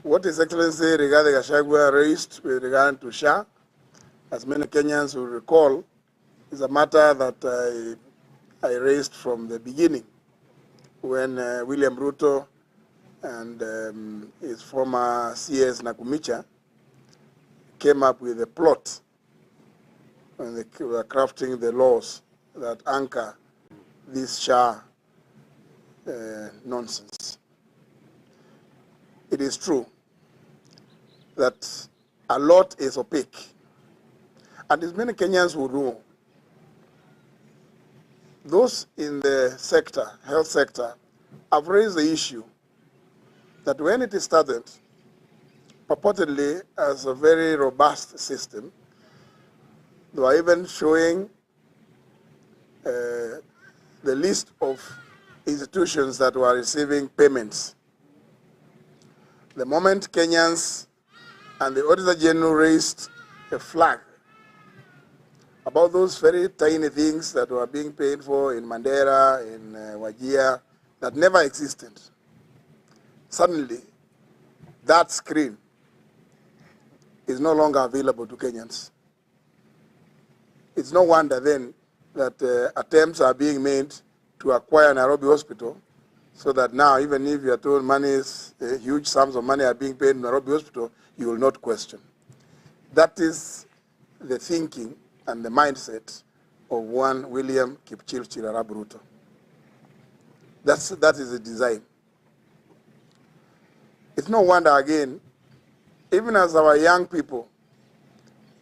what His Excellency Rigathi Gachagua raised with regard to SHA, as many Kenyans will recall, is a matter that I raised from the beginning when William Ruto and his former CS Nakumicha came up with a plot when they were crafting the laws that anchor this SHA nonsense. It is true that a lot is opaque, and as many Kenyans who know, those in the sector, health sector, have raised the issue that when it started, purportedly as a very robust system, they were even showing the list of institutions that were receiving payments. The moment Kenyans and the Auditor General raised a flag about those very tiny things that were being paid for in Mandera, in Wajir, that never existed, suddenly that screen is no longer available to Kenyans. It's no wonder then that attempts are being made to acquire Nairobi Hospital, so that now even if you are told huge sums of money are being paid in Nairobi Hospital, you will not question. That is the thinking and the mindset of one William Kipchirchir Arap Ruto. That is the design. It's no wonder again, even as our young people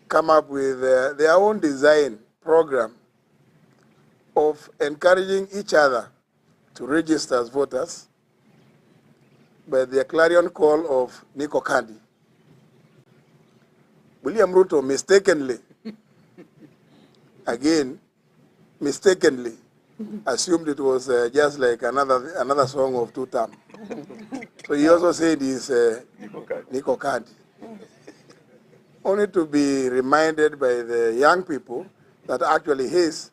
come up with their own design program of encouraging each other to register as voters by the clarion call of Nico Kandi. William Ruto mistakenly, again, mistakenly assumed it was just like another song of two term. So he also said he's Nico Kandi. Only to be reminded by the young people that actually his,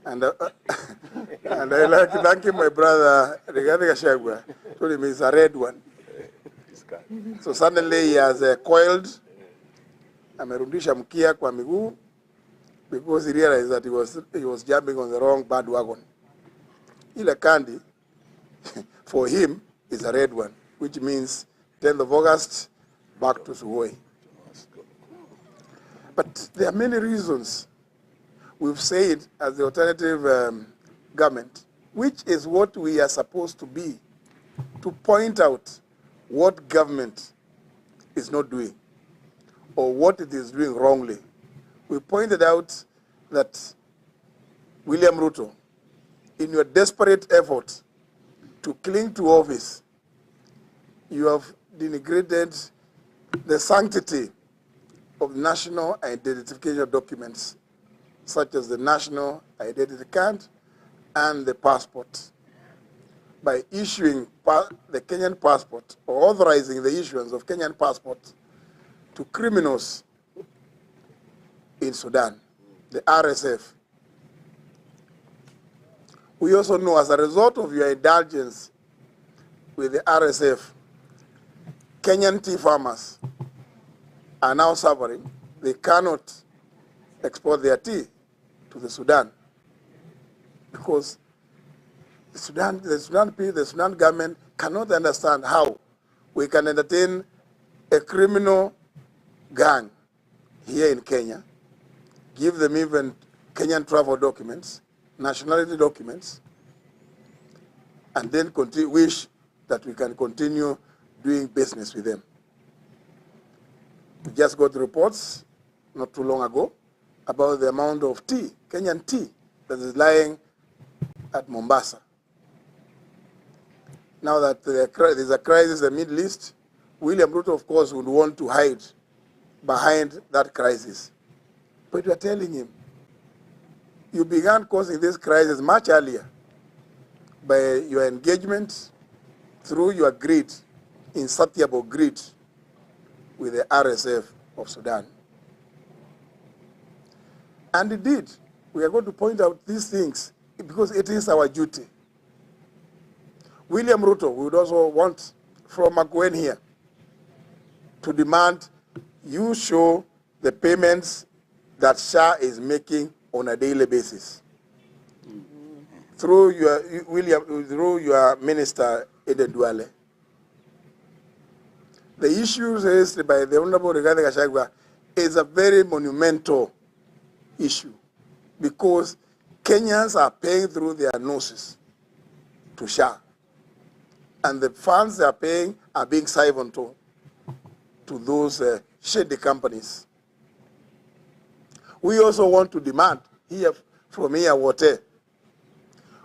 and I like to thank my brother Rigathi Gachagua, told him it's a red one. So suddenly he has coiled, amerudisha mkia kwa miguu, because he realized that he was jumping on the wrong bandwagon. Ile Kandi, for him, is a red one, which means 10th of August, back to Suhoi. But there are many reasons. We've said as the alternative government, which is what we are supposed to be, to point out what government is not doing or what it is doing wrongly. We pointed out that William Ruto, in your desperate effort to cling to office, you have denigrated the sanctity of national identification documents, such as the National Identity Card and the passport, by issuing the Kenyan passport or authorizing the issuance of Kenyan passport to criminals in Sudan, the RSF. We also know, as a result of your indulgence with the RSF, Kenyan tea farmers are now suffering. They cannot export their tea to the Sudan because the Sudan government cannot understand how we can entertain a criminal gang here in Kenya, give them even Kenyan travel documents, nationality documents, and then wish that we can continue doing business with them. We just got reports not too long ago about the amount of tea, Kenyan tea, that is lying at Mombasa. Now that there's a crisis in the Middle East, William Ruto, of course, would want to hide behind that crisis. But we are telling him, you began causing this crisis much earlier by your engagement through your greed, insatiable greed, with the RSF of Sudan. And indeed, we are going to point out these things because it is our duty. William Ruto would also want from Gwen here to demand you show the payments that SHA is making on a daily basis. Through your minister, Eden Duale. The issues raised by the Honorable Rigathi Gachagua is a very monumental issue because Kenyans are paying through their noses to SHA. And the funds they are paying are being siphoned to those shady companies. We also want to demand here from here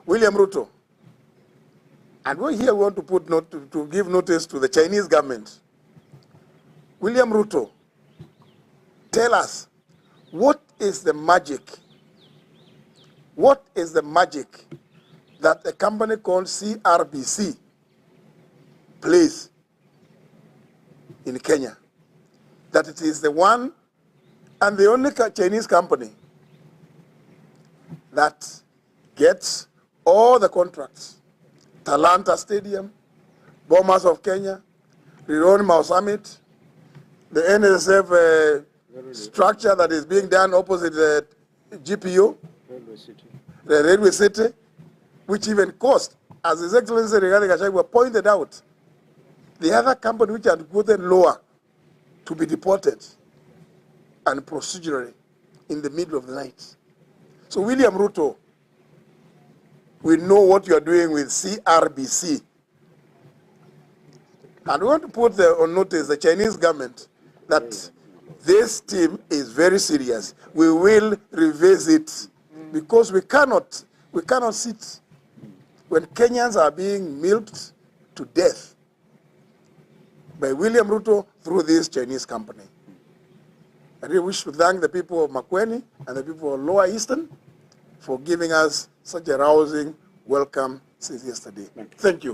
William Ruto, and we want to put to give notice to the Chinese government. William Ruto, tell us, what is the magic? What is the magic that a company called CRBC plays in Kenya? That it is the one and the only Chinese company that gets all the contracts. Talanta Stadium, Bomas of Kenya, Rironi Mau Summit, the NSF structure that is being done opposite the GPO, the Railway City, which even cost, as His Excellency Rigathi Gachagua pointed out, the other company which had gotten lower to be deported and procedurally in the middle of the night. So William Ruto, we know what you are doing with CRBC. And we want to put on notice the Chinese government that this team is very serious. We will revisit because we cannot sit when Kenyans are being milked to death by William Ruto through this Chinese company. I really wish to thank the people of Makueni and the people of Lower Eastern for giving us such a rousing welcome since yesterday. Thank you.